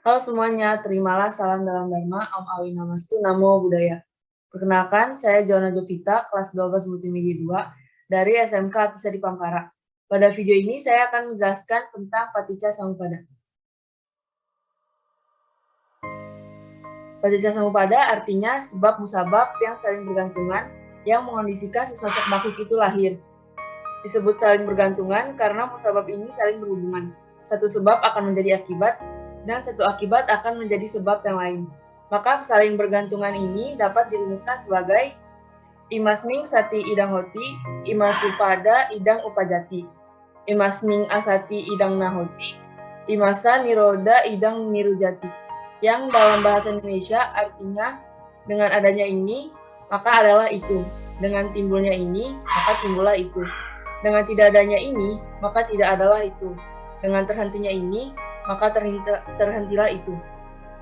Halo semuanya, terimalah salam dalam Dharma, Om Awi Namastu, Namo Buddhaya. Perkenalkan, saya Joanna Jovita, kelas 12 Multimedia 2, dari SMK Atisari Pampara. Pada video ini, saya akan menjelaskan tentang Paticca Samuppada. Paticca Samuppada artinya sebab musabab yang saling bergantungan, yang mengondisikan sesosok makhluk itu lahir. Disebut saling bergantungan karena musabab ini saling berhubungan. Satu sebab akan menjadi akibat, dan satu akibat akan menjadi sebab yang lain. Maka saling bergantungan ini dapat dirumuskan sebagai imasming sati idang hoti, imasupada idang upajati, imasming asati idang nahoti, imasa niroda idang nirujati. Yang dalam bahasa Indonesia artinya dengan adanya ini, maka adalah itu. Dengan timbulnya ini, maka timbullah itu. Dengan tidak adanya ini, maka tidak adalah itu. Dengan terhentinya ini, maka terhentilah itu.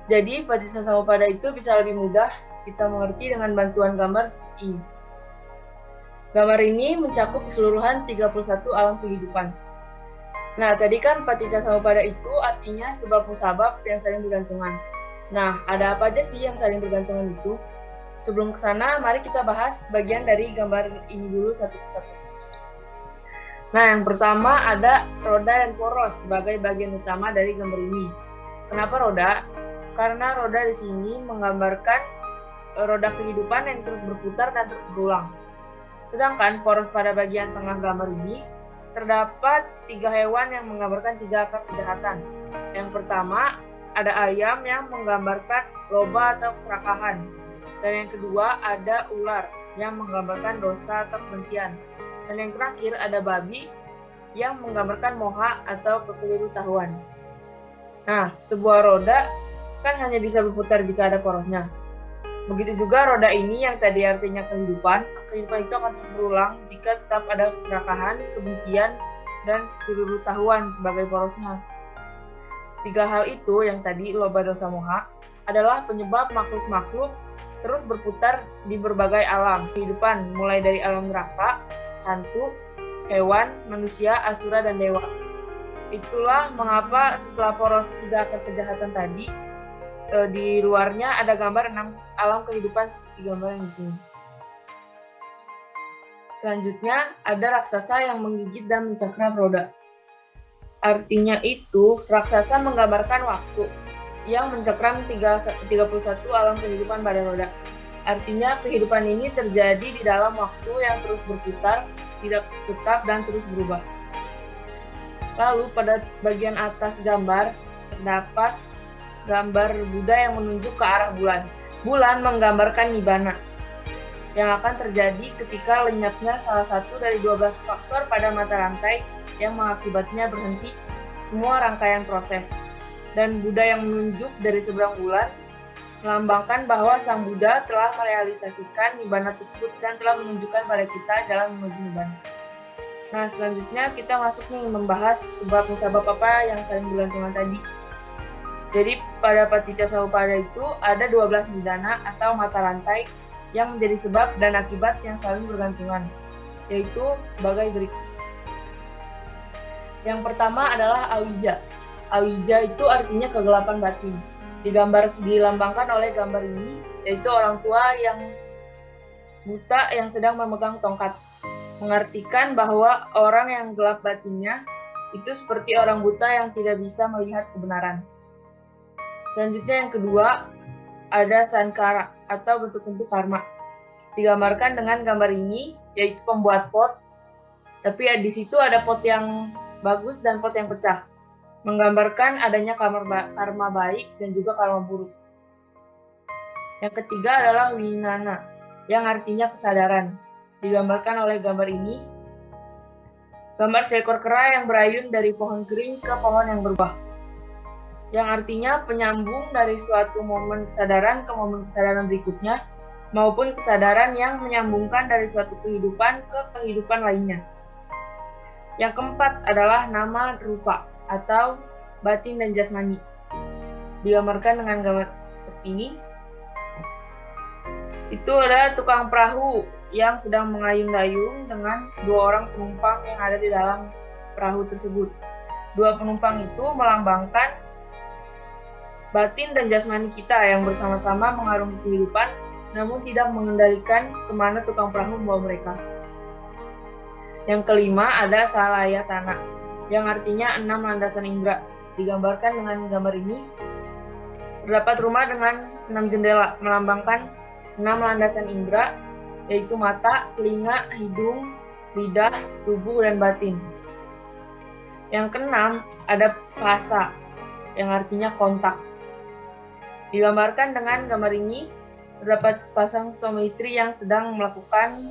Jadi, Paticca Samuppada itu bisa lebih mudah kita mengerti dengan bantuan gambar seperti ini. Gambar ini mencakup keseluruhan 31 alam kehidupan. Nah, tadi kan Paticca Samuppada itu artinya sebab musabab yang saling bergantungan. Nah, ada apa aja sih yang saling bergantungan itu? Sebelum ke sana, mari kita bahas bagian dari gambar ini dulu satu persatu. Nah, yang pertama ada roda dan poros sebagai bagian utama dari gambar ini. Kenapa roda? Karena roda di sini menggambarkan roda kehidupan yang terus berputar dan terus berulang. Sedangkan poros pada bagian tengah gambar ini terdapat 3 hewan yang menggambarkan 3 akar kejahatan. Yang pertama ada ayam yang menggambarkan loba atau keserakahan. Dan yang kedua ada ular yang menggambarkan dosa atau kebencian. Dan yang terakhir ada babi yang menggambarkan moha atau kekeliruan. Nah, sebuah roda kan hanya bisa berputar jika ada porosnya. Begitu juga roda ini yang tadi artinya kehidupan itu akan terus berulang jika tetap ada keserakahan, kebencian, dan kekeliruan sebagai porosnya. 3 hal itu yang tadi loba dosa moha adalah penyebab makhluk-makhluk terus berputar di berbagai alam kehidupan, mulai dari alam neraka, hantu, hewan, manusia, asura, dan dewa. Itulah mengapa setelah poros 3 akar kejahatan tadi, di luarnya ada gambar 6 alam kehidupan seperti gambar yang di sini. Selanjutnya ada raksasa yang menggigit dan mencakram roda. Artinya itu, raksasa menggambarkan waktu yang mencakram 31 alam kehidupan pada roda. Artinya kehidupan ini terjadi di dalam waktu yang terus berputar, tidak tetap dan terus berubah. Lalu pada bagian atas gambar terdapat gambar Buddha yang menunjuk ke arah bulan. Bulan menggambarkan nibbana yang akan terjadi ketika lenyapnya salah satu dari 12 faktor pada mata rantai yang mengakibatnya berhenti semua rangkaian proses. Dan Buddha yang menunjuk dari seberang bulan melambangkan bahwa Sang Buddha telah merealisasikan nibbana tersebut dan telah menunjukkan pada kita jalan menuju nibbana. Nah, selanjutnya kita masuk nih membahas sebab musabab apa yang saling bergantungan tadi. Jadi pada Paticca Samuppada itu ada 12 nibbana atau mata rantai yang menjadi sebab dan akibat yang saling bergantungan, yaitu sebagai berikut. Yang pertama adalah awija. Awija itu artinya kegelapan batin. Dilambangkan oleh gambar ini, yaitu orang tua yang buta yang sedang memegang tongkat. Mengartikan bahwa orang yang gelap batinnya itu seperti orang buta yang tidak bisa melihat kebenaran. Selanjutnya yang kedua, ada sankara atau bentuk-bentuk karma. Digambarkan dengan gambar ini, yaitu pembuat pot. Tapi di situ ada pot yang bagus dan pot yang pecah. Menggambarkan adanya karma baik dan juga karma buruk. Yang ketiga adalah winana, yang artinya kesadaran. Digambarkan oleh gambar ini, gambar seekor kera yang berayun dari pohon kering ke pohon yang berbuah, yang artinya penyambung dari suatu momen kesadaran ke momen kesadaran berikutnya, maupun kesadaran yang menyambungkan dari suatu kehidupan ke kehidupan lainnya. Yang keempat adalah nama rupa atau batin dan jasmani. Digambarkan dengan gambar seperti ini. Itu ada tukang perahu yang sedang mengayun-dayung dengan 2 orang penumpang yang ada di dalam perahu tersebut. 2 penumpang itu melambangkan batin dan jasmani kita yang bersama-sama mengarungi kehidupan, namun tidak mengendalikan kemana tukang perahu membawa mereka. Yang kelima ada salayatana, yang artinya 6 landasan indera. Digambarkan dengan gambar ini, terdapat rumah dengan 6 jendela, melambangkan 6 landasan indera, yaitu mata, telinga, hidung, lidah, tubuh, dan batin. Yang keenam ada phasa, yang artinya kontak. Digambarkan dengan gambar ini, terdapat sepasang suami istri yang sedang melakukan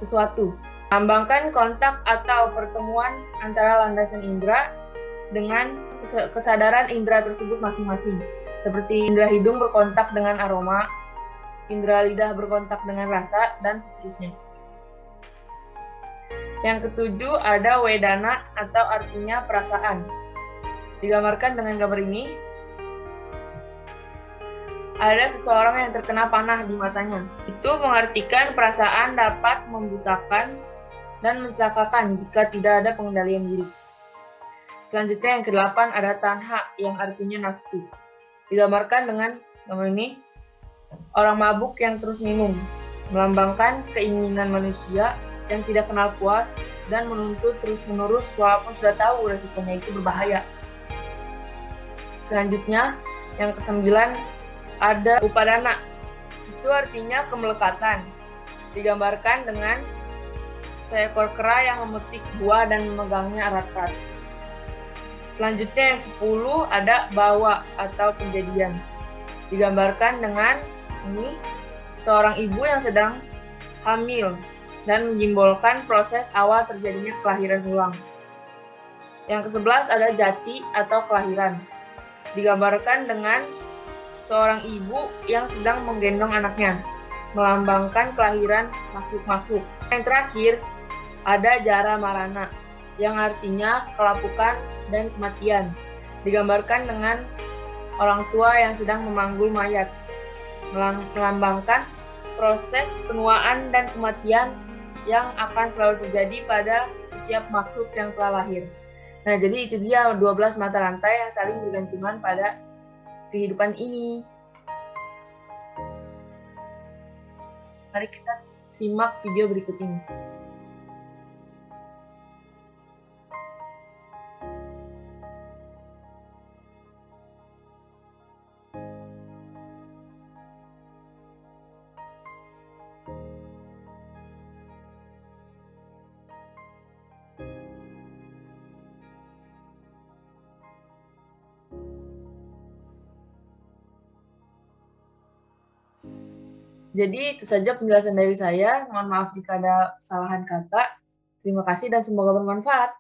sesuatu. Melambangkan kontak atau pertemuan antara landasan indera dengan kesadaran indera tersebut masing-masing. Seperti indera hidung berkontak dengan aroma, indera lidah berkontak dengan rasa, dan seterusnya. Yang ketujuh ada wedana atau artinya perasaan. Digambarkan dengan gambar ini, ada seseorang yang terkena panah di matanya. Itu mengartikan perasaan dapat membutakan dan mencelakakan jika tidak ada pengendalian diri. Selanjutnya yang kedelapan ada tanha yang artinya nafsu. Digambarkan dengan gambar ini, orang mabuk yang terus minum, melambangkan keinginan manusia yang tidak kenal puas dan menuntut terus-menerus walaupun sudah tahu resikonya itu berbahaya. Selanjutnya yang kesembilan ada upadana. Itu artinya kemelekatan. Digambarkan dengan seekor kera yang memetik buah dan memegangnya erat-erat. Selanjutnya yang 10 ada bawa atau kejadian. Digambarkan dengan ini, seorang ibu yang sedang hamil dan menyimbolkan proses awal terjadinya kelahiran ulang. Yang ke-11 ada jati atau kelahiran. Digambarkan dengan seorang ibu yang sedang menggendong anaknya, melambangkan kelahiran makhluk-makhluk. Yang terakhir ada jara marana, yang artinya kelapukan dan kematian. Digambarkan dengan orang tua yang sedang memanggul mayat, melambangkan proses penuaan dan kematian yang akan selalu terjadi pada setiap makhluk yang telah lahir. Nah, jadi itu dia 12 mata rantai yang saling bergantungan pada kehidupan ini. Mari kita simak video berikut ini. Jadi itu saja penjelasan dari saya. Mohon maaf jika ada kesalahan kata. Terima kasih dan semoga bermanfaat.